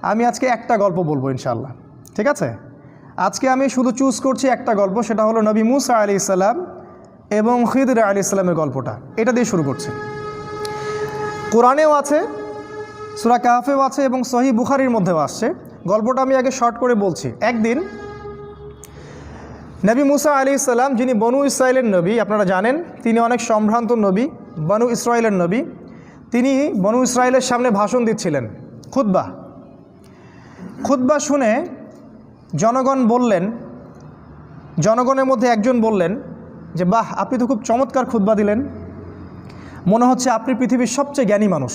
আমি আজকে একটা গল্প বলবো ইনশাআল্লাহ, ঠিক আছে? আজকে আমি শুধু চুজ করছি একটা গল্প, সেটা হলো নবী মুসা আলাইহিস সালাম এবং খিদর আলাইহিস সালামের গল্পটা। এটা দিয়ে শুরু করছি। কোরআনেও আছে, সূরা কাহফেও আছে এবং সহিহ বুখারীর মধ্যেও আসছে। গল্পটা আমি আগে শর্ট করে বলছি। একদিন নবী মুসা আলাইহিস সালাম, যিনি বনু ইসরাইলের নবী, আপনারা জানেন তিনি অনেক সম্ভ্রান্ত নবী, বনু ইসরাইলের নবী। তিনি বনু ইসরাইলের সামনে ভাষণ দিচ্ছিলেন, খুতবা শুনে জনগণের মধ্যে একজন বললেন যে বাহ, আপনি তো খুব চমৎকার খুতবা দিলেন, মনে হচ্ছে আপনি পৃথিবীর সবচেয়ে জ্ঞানী মানুষ।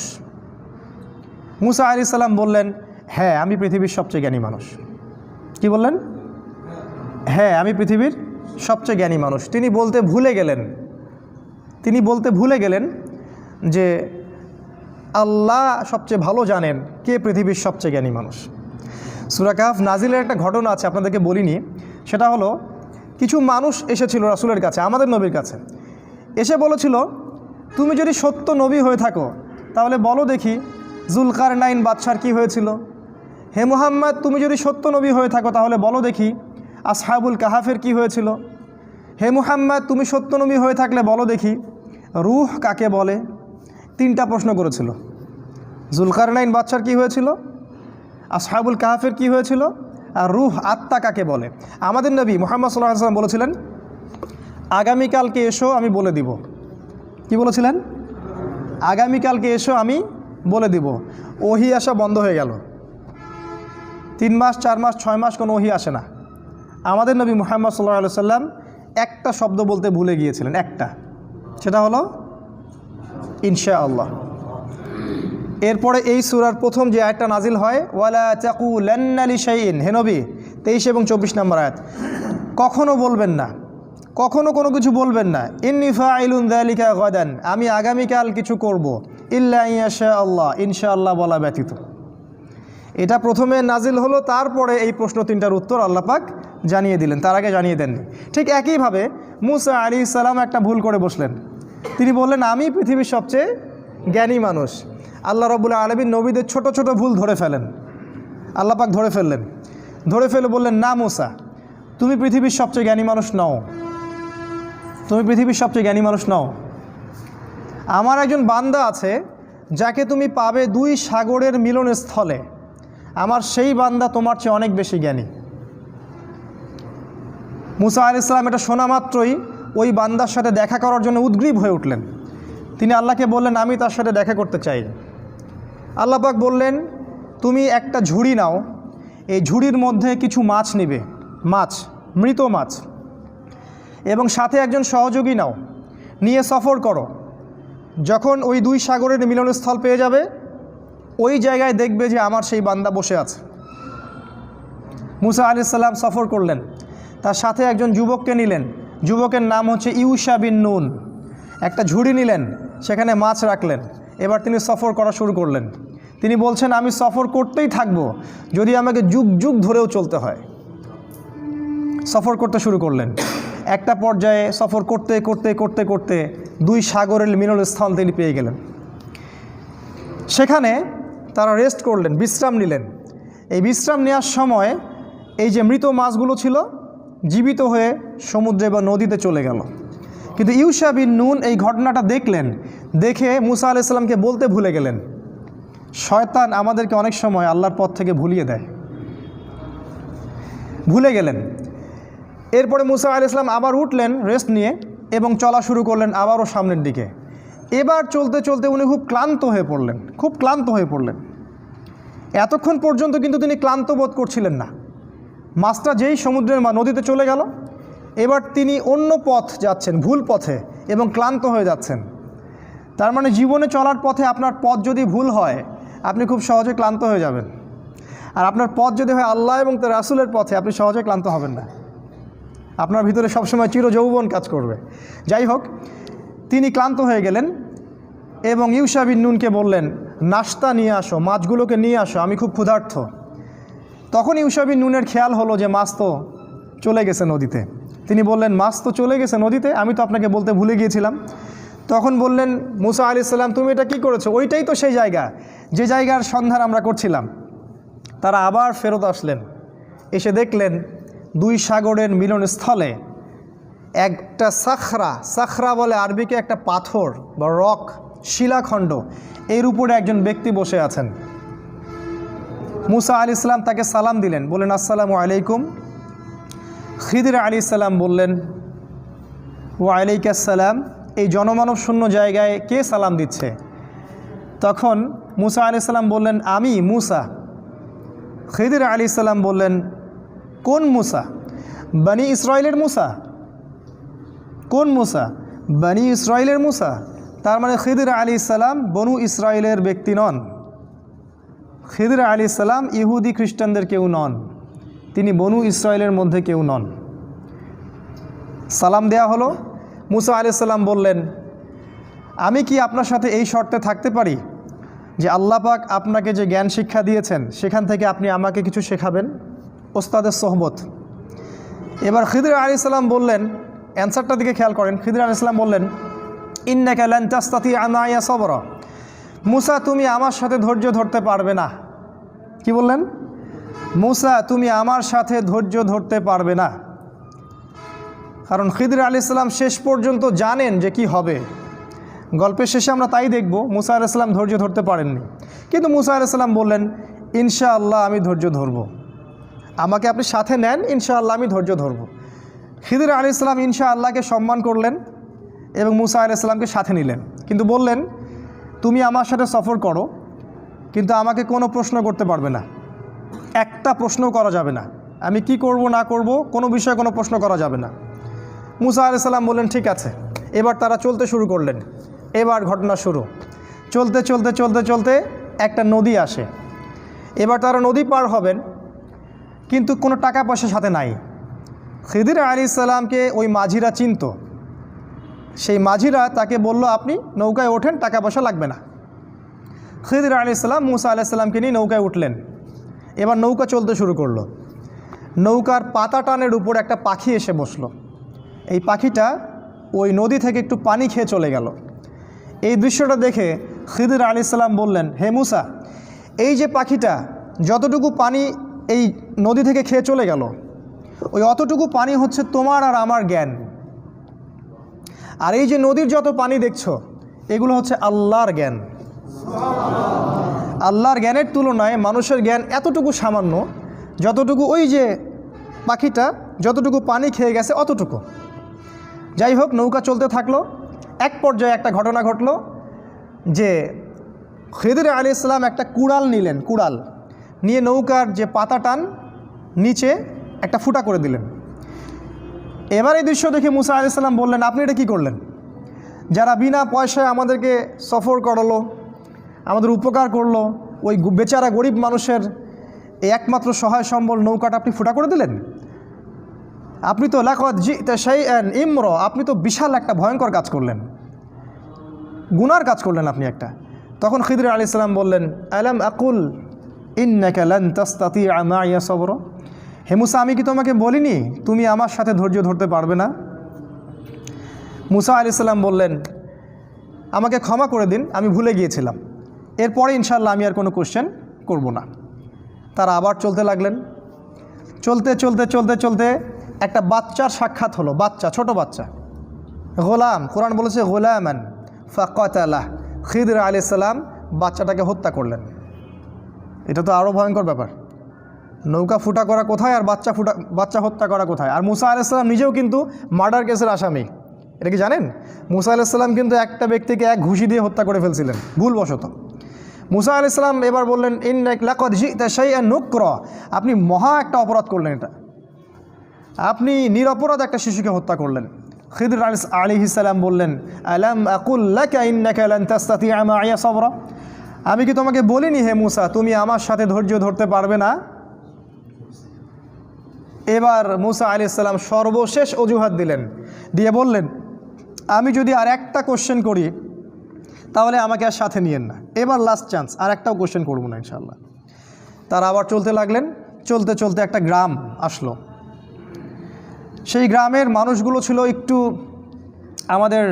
মুসা আলাইহিস সালাম বললেন, হ্যাঁ আমি পৃথিবীর সবচেয়ে জ্ঞানী মানুষ। কি বললেন? হ্যাঁ আমি পৃথিবীর সবচেয়ে জ্ঞানী মানুষ। তিনি বলতে ভুলে গেলেন যে আল্লাহ সবচেয়ে ভালো জানেন কে পৃথিবীর সবচেয়ে জ্ঞানী মানুষ। সূরা কাহফ নাজিলের একটা ঘটনা আছে, আপনাদেরকে বলিনি। সেটা হলো, কিছু মানুষ এসেছিল রাসূলের কাছে, আমাদের নবীর কাছে, এসে বলেছিল, তুমি যদি সত্য নবী হয়ে থাকো তাহলে বলো দেখি জুলকারনাইন বাদশার কি হয়েছিল। হে মুহাম্মদ, তুমি যদি সত্য নবী হয়ে থাকো তাহলে বলো দেখি আসহাবুল কাহাফের কি হয়েছিল। হে মুহাম্মদ, তুমি সত্য নবী হয়ে থাকলে বলো দেখি রূহ কাকে বলে। 3টা প্রশ্ন করেছিল। জুলকারনাইন বাদশার কি হয়েছিল, আসহাবুল কাহাফের কি হয়েছিল, আর রূহ আত্মা কাকে বলে। আমাদের নবী মুহাম্মদ সাল্লাল্লাহু আলাইহি ওয়াসাল্লাম বলেছিলেন, আগামীকালকে এসো আমি বলে দিব। কি বলেছিলেন? আগামীকালকে এসো আমি বলে দিব। ওহি আসা বন্ধ হয়ে গেল। 3 মাস 4 মাস 6 মাস কোনো ওহি আসে না। আমাদের নবী মুহাম্মদ সাল্লাল্লাহু আলাইহি ওয়াসাল্লাম একটা শব্দ বলতে ভুলে গিয়েছিলেন, একটা, সেটা হলো ইনশাআল্লাহ। এরপরে এই সূরার প্রথম যে আয়াতটা নাজিল হয়, ওয়ালা তাকুলান্না লিশাইইন, হে নবী 23 এবং 24 নম্বর আয়াত, কখনো বলবেন না, কখনো কোনো কিছু বলবেন না, ইন্নী ফাইলুন যালিকা গাদান, আমি আগামীকাল কিছু করব, ইল্লা ইনশাআল্লাহ, ইনশাআল্লাহ বলা ব্যতীত। এটা প্রথমে নাজিল হলো, তারপরে এই প্রশ্ন 3টার উত্তর আল্লাহ পাক জানিয়ে দিলেন, তার আগে জানিয়ে দেননি। ঠিক একইভাবে মুসা আলাইহিস সালাম একটা ভুল করে বসলেন। তিনি বললেন, আমি পৃথিবীর সবচেয়ে জ্ঞানী মানুষ। আল্লাহ রাব্বুল আলামিন নবীদের ছোট ছোট ভুল ধরে ফেলেন, আল্লাহ পাক ধরে ফেলে বললেন, না মুসা, তুমি পৃথিবীর সবচেয়ে জ্ঞানী মানুষ নও, তুমি পৃথিবীর সবচেয়ে জ্ঞানী মানুষ নও। আমার একজন বান্দা আছে যাকে তুমি পাবে 2 সাগরের মিলনস্থলে, আমার সেই বান্দা তোমার চেয়ে অনেক বেশি জ্ঞানী। মুসা আলাইহিস সালাম এটা শোনা মাত্রই ওই বান্দার সাথে দেখা করার জন্য উদ্গ্রীব হয়ে উঠলেন। তিনি আল্লাহকে বললেন, আমি তার সাথে দেখা করতে চাই। আল্লাহ পাক বললেন, তুমি একটা ঝুড়ি নাও, এই ঝুড়ির মধ্যে কিছু মাছ নিবে, মৃত মাছ, এবং সাথে একজন সহযোগী নাও, নিয়ে সফর করো। যখন ওই 2 সাগরের মিলনস্থল পেয়ে যাবে, ওই জায়গায় দেখবে যে আমার সেই বান্দা বসে আছে। মুসা আলাইহিস সালাম সফর করলেন, তার সাথে একজন যুবককে নিলেন, যুবকের নাম হচ্ছে ইউশা বিন নুন। একটা ঝুড়ি নিলেন, সেখানে মাছ রাখলেন। এবার তিনি সফর করা শুরু করলেন। তিনি বলছেন, আমি সফর করতেই থাকবো, যদি আমাকে যুগ যুগ ধরেও চলতে হয়। সফর করতে শুরু করলেন। একটা পর্যায়ে সফর করতে করতে করতে করতে 2 সাগরের মিলনস্থল তিনি পেয়ে গেলেন। সেখানে তারা রেস্ট করলেন, বিশ্রাম নিলেন। এই বিশ্রাম নেওয়ার সময় এই যে মৃত মাছগুলো ছিল জীবিত হয়ে সমুদ্রে বা নদীতে চলে গেল। কিন্তু ইউশা বিন নুন এই ঘটনাটা দেখলেন, দেখে মুসা আলাইহিস সালামকে বলতে ভুলে গেলেন। শয়তান আমাদেরকে অনেক সময় আল্লাহর পথ থেকে ভুলে গেলেন। এরপরে মুসা আলাইহিস সালাম আবার উঠলেন রেস্ট নিয়ে এবং চলা শুরু করলেন আবারও সামনের দিকে। এবার চলতে চলতে উনি খুব ক্লান্ত হয়ে পড়লেন। এতক্ষণ পর্যন্ত কিন্তু তিনি ক্লান্ত বোধ করছিলেন না। মাছটা যেই সমুদ্রের নদীতে চলে গেল, এবার তিনি অন্য পথ যাচ্ছেন, ভুল পথে, এবং ক্লান্ত হয়ে যাচ্ছেন। তার মানে জীবনে চলার পথে আপনার পথ যদি ভুল হয়, আপনি খুব সহজে ক্লান্ত হয়ে যাবেন। আর আপনার পথ যদি হয় আল্লাহ এবং তার রাসূলের পথে, আপনি সহজে ক্লান্ত হবেন না। আপনার ভিতরে সবসময় চিরযৌবন কাজ করবে। যাই হোক, তিনি ক্লান্ত হয়ে গেলেন এবং ইউশা বিন নুনকে বললেন, নাস্তা নিয়ে আসো, মাছগুলোকে নিয়ে আসো, আমি খুব ক্ষুধার্ত। তখন ইউশা বিন নুনের খেয়াল হলো যে মাছ তো চলে গেছে নদীতে। তিনি বললেন, মাছ তো চলে গেছে নদীতে, আমি তো আপনাকে বলতে ভুলে গিয়েছিলাম। তখন বললেন মুসা আলাইহিস সালাম, তুমি এটা কি করেছো? ওইটাই তো সেই জায়গা, যে জায়গার সন্ধান আমরা করছিলাম। তারা আবার ফেরত আসলেন, এসে দেখলেন দুই সাগরের মিলনস্থলে একটা সাখরা বলে আরবিকে একটা পাথর বা রক, শিলাখণ্ড, এর উপরে একজন ব্যক্তি বসে আছেন। মুসা আলাইহিস সালাম তাকে সালাম দিলেন, বললেন আসসালামু আলাইকুম। খিদির আলাইহিস সালাম বললেন ওয়া আলাইকাস সালাম। এই জনমানব শূন্য জায়গায় কে সালাম দিচ্ছে? তখন মুসা আলাইহিস সালাম বললেন আমি মুসা। খিদির আলাইহিস সালাম বললেন কোন মুসা? বনি ইসরাইলের মুসা। কোন মুসা? বনি ইসরাইলের মুসা। তার মানে খিদির আলাইহিস সালাম বনু ইসরাইলের ব্যক্তি নন। খিদির আলাইহিস সালাম ইহুদি খ্রিস্টানদের কেউ নন, তিনি বনু ইসরাইলের মধ্যে কেউ নন। সালাম দেয়া হলো। মুসা আলাইহিস সালাম বললেন আমি কি আপনার সাথে এই শর্তে থাকতে পারি যে আল্লাহ পাক আপনাকে যে জ্ঞান শিক্ষা দিয়েছেন সেখান থেকে আপনি আমাকে কিছু শেখাবেন? ওস্তাদের সোহবত। এবার খিদির আলাইহিস সালাম বললেন, অ্যান্সারটার দিকে খেয়াল করেন, খিদির আলাইহিস সালাম বললেন ইন্নাকা লান তাস্তাতিআ মাইয়া সাবরা। মুসা তুমি আমার সাথে ধৈর্য ধরতে পারবে না। কি বললেন? মুসা তুমি আমার সাথে ধৈর্য ধরতে পারবে না। কারণ খিদির আলাইহিস সালাম শেষ পর্যন্ত জানেন যে কি হবে। গল্পের শেষে আমরা তাই দেখব, মুসা আলাইহিস সালাম ধৈর্য ধরতে পারেননি, কিন্তু মুসা আলাইহিস সালাম বললেন ইনশাআল্লাহ আমি ধৈর্য ধরব, আমাকে আপনি সাথে নেন, ইনশাআল্লাহ আমি ধৈর্য ধরব। খিদির আলাইহিস সালাম ইনশাআল্লাহকে সম্মান করলেন এবং মুসা আলাইহিস সালামকে সাথে নিলেন, কিন্তু বললেন তুমি আমার সাথে সফর করো, কিন্তু আমাকে কোনো প্রশ্ন করতে পারবে না, একটা প্রশ্নও করা যাবে না, আমি কি করব না করব কোনো বিষয়ে কোনো প্রশ্ন করা যাবে না। মুসা আলাইহিস সালাম বললেন ঠিক আছে। এবার তারা চলতে শুরু করলেন। এবার ঘটনা শুরু। চলতে চলতে চলতে চলতে একটা নদী আসে। এবার তারা নদী পার হবেন, কিন্তু কোনো টাকা পয়সা সাথে নাই। খিদির আলাইহিস সালামকে ওই মাঝিরা চিনত। সেই মাঝিরা তাকে বলল আপনি নৌকায় ওঠেন, টাকা পয়সা লাগবে না। খিদির আলাইহিস সালাম মুসা আলাইহিস সালামকে নিয়ে নৌকায় উঠলেন। এবার নৌকা চলতে শুরু করলো। নৌকার পাতা টানের উপর একটা পাখি এসে বসলো। এই পাখিটা ওই নদী থেকে একটু পানি খেয়ে চলে গেল। এই দৃশ্যটা দেখে খিদির আলাইহিস সালাম বললেন হে মুসা, এই যে পাখিটা যতটুকু পানি এই নদী থেকে খেয়ে চলে গেল, ওই অতটুকু পানি হচ্ছে তোমার আর আমার জ্ঞান। আর এই যে নদীর যত পানি দেখছো এগুলো হচ্ছে আল্লাহর জ্ঞান। আল্লাহর জ্ঞানের তুলনায় মানুষের জ্ঞান এতটুকু সামান্য, যতটুকু ওই যে পাখিটা যতটুকু পানি খেয়ে গেছে অতটুকু। যাই হোক, নৌকা চলতে থাকলো। এক পর্যায়ে একটা ঘটনা ঘটলো যে খিদির আলাইহিস সালাম একটা কুড়াল নিলেন। কুড়াল নিয়ে নৌকার যে পাতা টান নিচে একটা ফুটা করে দিলেন। এবার এই দৃশ্য দেখে মুসা আলাইহিস সালাম বললেন আপনি এটা কী করলেন? যারা বিনা পয়সায় আমাদেরকে সফর করালো, আমাদের উপকার করলো, ওই বেচারা গরিব মানুষের এই একমাত্র সহায় সম্বল নৌকাটা আপনি ফুটা করে দিলেন। আপনি তো লাকাদ জিতা শাইআন ইমরা, আপনি তো বিশাল একটা ভয়ঙ্কর কাজ করলেন, গুনার কাজ করলেন আপনি একটা। তখন খিদির আলাইহিস সালাম বললেন আলাম আকুল ইন্নাকা লান তাস্তাতিআ মাইয়া সাবরা। হে মুসা, আমি কি তোমাকে বলিনি তুমি আমার সাথে ধৈর্য ধরতে পারবে না? মুসা আলাইহিস সালাম বললেন আমাকে ক্ষমা করে দিন, আমি ভুলে গিয়েছিলাম, এরপরে ইনশাআল্লাহ আমি আর কোনো কোশ্চেন করব না। তারা আবার চলতে লাগলেন। চলতে চলতে চলতে চলতে একটা বাচ্চার সাক্ষাৎ হলো। বাচ্চা, ছোট বাচ্চা, গোলাম। কোরআন বলেছে গোলামান ফাকাতালাহ। খিদির আলাইহিস সালাম বাচ্চাটাকে হত্যা করলেন। এটা তো আরও ভয়ঙ্কর ব্যাপার। নৌকা ফুটা করা কোথায় আর বাচ্চা হত্যা করা কোথায়? আর মুসা আলাইহিস সালাম নিজেও কিন্তু মার্ডার কেসের আসামি। এটা কি জানেন? মুসা আলাইহিস সালাম কিন্তু একটা ব্যক্তিকে এক ঘুষি দিয়ে হত্যা করে ফেলছিলেন ভুলবশত। মুসা আলাইহিস সালাম এবার বললেন ইন্নাকা লাকাদ জিতা শাইআন নুকরা, আপনি মহা একটা অপরাধ করলেন, এটা আপনি নিরপরাধ একটা শিশুকে হত্যা করলেন। খিদির আলাইহিস সালাম বললেন আলাম আকুল লাকা ইন্নাকা লান তাস্তাতিআ মাইয়া সাবরা, আমি কি তোমাকে বলিনি হে মুসা তুমি আমার সাথে ধৈর্য ধরতে পারবে না? এবার মুসা আলাইহিস সালাম সর্বশেষ অজুহাত দিলেন, দিয়ে বললেন আমি যদি আর একটা কোশ্চেন করি তাহলে আমাকে আর সাথে নিয়েন না, এবার লাস্ট চান্স, আর একটাও কোশ্চেন করবো না ইনশাআল্লাহ। তারা আবার চলতে লাগলেন। চলতে চলতে একটা গ্রাম আসলো। সেই গ্রামের মানুষগুলো ছিল একটু আমাদের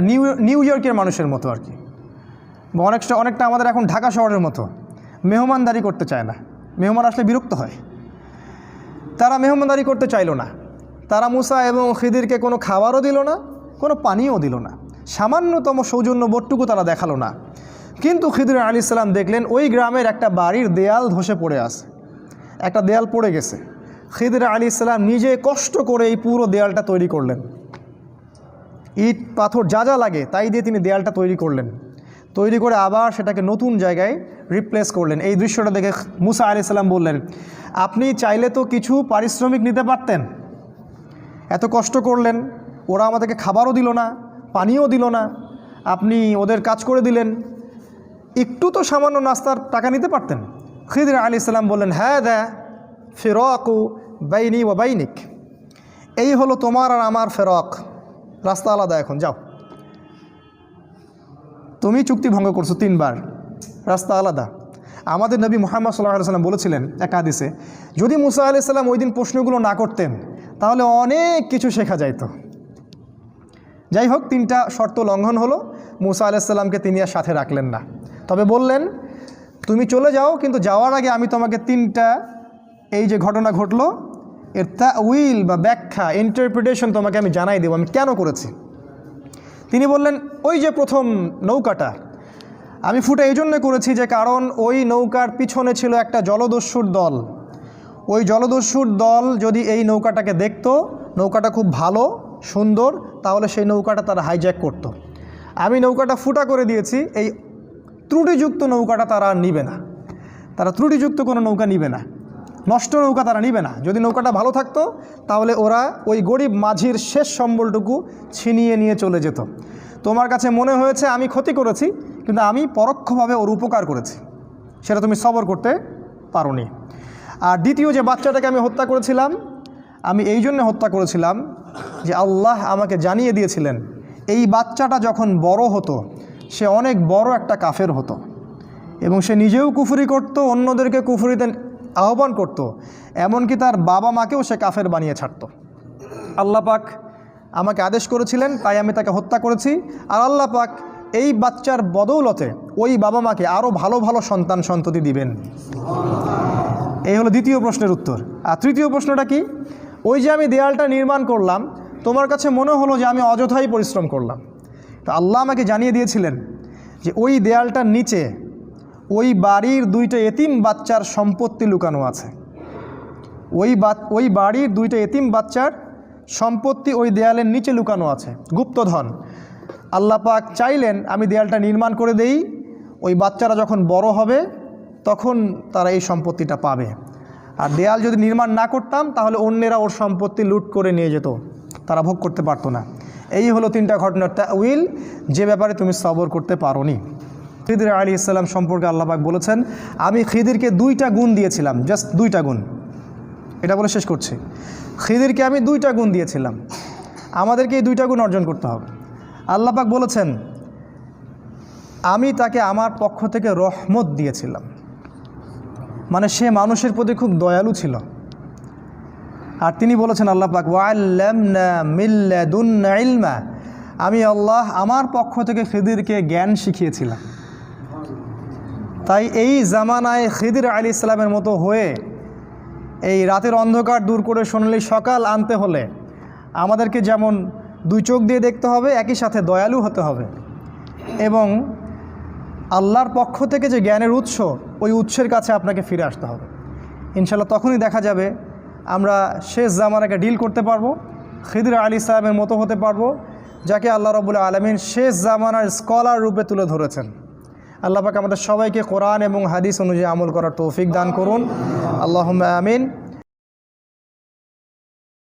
নিউ ইয়র্কের মানুষের মতো আর কি, অনেকটা আমাদের এখন ঢাকা শহরের মতো, মেহমানদারি করতে চায় না। মেহমান আসলে বিরক্ত হয়। তারা মেহমানদারি করতে চাইল না। তারা মুসা এবং খিদিরকে কোনো খাবারও দিল না, কোনো পানিও দিল না, সামান্যতম সৌজন্য বোধটুকু তারা দেখালো না। কিন্তু খিদির আলাইহিস সালাম দেখলেন ওই গ্রামের একটা বাড়ির দেয়াল ধসে পড়ে আছে, একটা দেয়াল পড়ে গেছে। খিদির আলাইহিস সালাম নিজে কষ্ট করে এই পুরো দেয়ালটা তৈরি করলেন। ইট পাথর যা যা লাগে তাই দিয়ে তিনি দেয়ালটা তৈরি করলেন। তৈরি করে আবার সেটাকে নতুন জায়গায় রিপ্লেস করলেন। এই দৃশ্যটা দেখে মুসা আলাইহিস সালাম বললেন, আপনি চাইলে তো কিছু পারিশ্রমিক নিতে পারতেন, এত কষ্ট করলেন, ওরা আমাদেরকে খাবারও দিল না, পানিও দিল না, আপনি ওদের কাজ করে দিলেন, একটু তো সামান্য নাস্তার টাকা নিতে পারতেন। খিদির আলাইহিস সালাম বললেন, হ্যাঁ দা ফিরাকু বাইনি ওয়া বাইনিক, এই হলো তোমার আর আমার ফেরক, রাস্তা আলাদা, এখন যাও। তুমি চুক্তি ভঙ্গ করছো 3 বার, রাস্তা আলাদা। আমাদের নবী মুহাম্মদ সাল্লাল্লাহু আলাইহি ওয়াসাল্লাম বলেছিলেন এক হাদিসে, যদি মুসা আলাইহিস সালাম ওই দিন প্রশ্নগুলো না করতেন তাহলে অনেক কিছু শেখা যাইত। যাই হোক, 3টা শর্ত লঙ্ঘন হলো। মুসা আলাইহিস সালামকে তিনি আর সাথে রাখলেন না, তবে বললেন তুমি চলে যাও, কিন্তু যাওয়ার আগে আমি তোমাকে 3টা এই যে ঘটনা ঘটলো এর তাউইল বা ব্যাখ্যা, ইন্টারপ্রিটেশন তোমাকে আমি জানাই দেবো আমি কেন করেছি। তিনি বললেন, ওই যে প্রথম নৌকাটা আমি ফুটা এই জন্য করেছি যে কারণ ওই নৌকার পিছনে ছিল একটা জলদস্যুর দল। ওই জলদস্যুর দল যদি এই নৌকাটাকে দেখতো, নৌকাটা খুব ভালো সুন্দর, তাহলে সেই নৌকাটা তারা হাইজ্যাক করত। আমি নৌকাটা ফুটা করে দিয়েছি, এই ত্রুটিযুক্ত নৌকাটা তারা নিবে না, তারা ত্রুটিযুক্ত কোনো নৌকা নিবে না, নষ্ট নৌকা তারা নিবে না। যদি নৌকাটা ভালো থাকতো তাহলে ওরা ওই গরিব মাঝির শেষ সম্বলটুকু ছিনিয়ে নিয়ে চলে যেত। তোমার কাছে মনে হয়েছে আমি ক্ষতি করেছি, কিন্তু আমি পরোক্ষভাবে ওর উপকার করেছি, সেটা তুমি সবর করতে পারোনি। আর দ্বিতীয় যে বাচ্চাটাকে আমি হত্যা করেছিলাম, আমি এই জন্য হত্যা করেছিলাম যে আল্লাহ আমাকে জানিয়ে দিয়েছিলেন এই বাচ্চাটা যখন বড় হতো সে অনেক বড় একটা কাফের হতো, এবং সে নিজেও কুফরি করত, অন্যদেরকে কুফরিতে আহ্বান করত, এমনকি তার বাবা মাকেও সে কাফের বানিয়ে ছাড়ত। আল্লাহ পাক আমাকে আদেশ করেছিলেন, তাই আমি তাকে হত্যা করেছি। আর আল্লাহ পাক এই বাচ্চার বদৌলতে ওই বাবা মাকে আরও ভালো ভালো সন্তান সন্ততি দিবেন। এই হলো দ্বিতীয় প্রশ্নের উত্তর। আর তৃতীয় প্রশ্নটা কি, ওই যে আমি দেয়ালটা নির্মাণ করলাম, তোমার কাছে মনে হলো যে আমি অযথাই পরিশ্রম করলাম, তো আল্লাহ আমাকে জানিয়ে দিয়েছিলেন যে ওই দেয়ালটার নিচে ওই বাড়ির 2টা এতিম বাচ্চার সম্পত্তি লুকানো আছে। ওই বাড়ির 2টা এতিম বাচ্চার সম্পত্তি ওই দেয়ালের নিচে লুকানো আছে, গুপ্তধন। আল্লাহ পাক চাইলেন আমি দেয়ালটা নির্মাণ করে দেই, ওই বাচ্চারা যখন বড় হবে তখন তারা এই সম্পত্তিটা পাবে। আর দেয়াল যদি নির্মাণ না করতাম তাহলে অন্যেরা ওর সম্পত্তি লুট করে নিয়ে যেত, তারা ভোগ করতে পারতো না। এই হলো 3টা ঘটনার তাউইল, যে ব্যাপারে তুমি সবর করতে পারোনি। খিদির আলাইহিস সালাম সম্পর্কে আল্লাহ পাক বলেছেন, আমি খিদিরকে 2টা গুণ দিয়েছিলাম, জাস্ট 2টা গুণ। এটা বলে শেষ করছি, খিদিরকে আমি 2টা গুণ দিয়েছিলাম, আমাদেরকে এই 2টা গুণ অর্জন করতে হবে। আল্লাহ পাক বলেছেন আমি তাকে আমার পক্ষ থেকে রহমত দিয়েছিলাম, মানে সে মানুষের প্রতি খুব দয়ালু ছিল। আর তিনি বলেছেন আল্লাহ পাক ওয়াল্লামনা মিন লাদুন্না ইলমা, আমি আল্লাহ আমার পক্ষ থেকে খিদিরকে জ্ঞান শিখিয়েছিলাম। তাই এই জামানায় খিদির আলাইহিস সালামের মতো হয়ে এই রাতের অন্ধকার দূর করে সোনালি সকাল আনতে হলে আমাদেরকে যেমন 2 চোখ দিয়ে দেখতে হবে, একই সাথে দয়ালু হতে হবে, এবং আল্লাহর পক্ষ থেকে যে জ্ঞানের উৎস, ওই উৎসের কাছে আপনাকে ফিরে আসতে হবে। ইনশাআল্লাহ তখনই দেখা যাবে আমরা শেষ জামানাকে ডিল করতে পারবো, খিদির আলাইহিস সালামের মতো হতে পারবো, যাকে আল্লাহ রাব্বুল আলামিন শেষ জামানার স্কলার রূপে তুলে ধরেছেন। আল্লাহ পাক আমাদের সবাইকে কোরআন এবং হাদিস অনুযায়ী আমল করার তৌফিক দান করুন। আল্লাহুম্মা আমিন।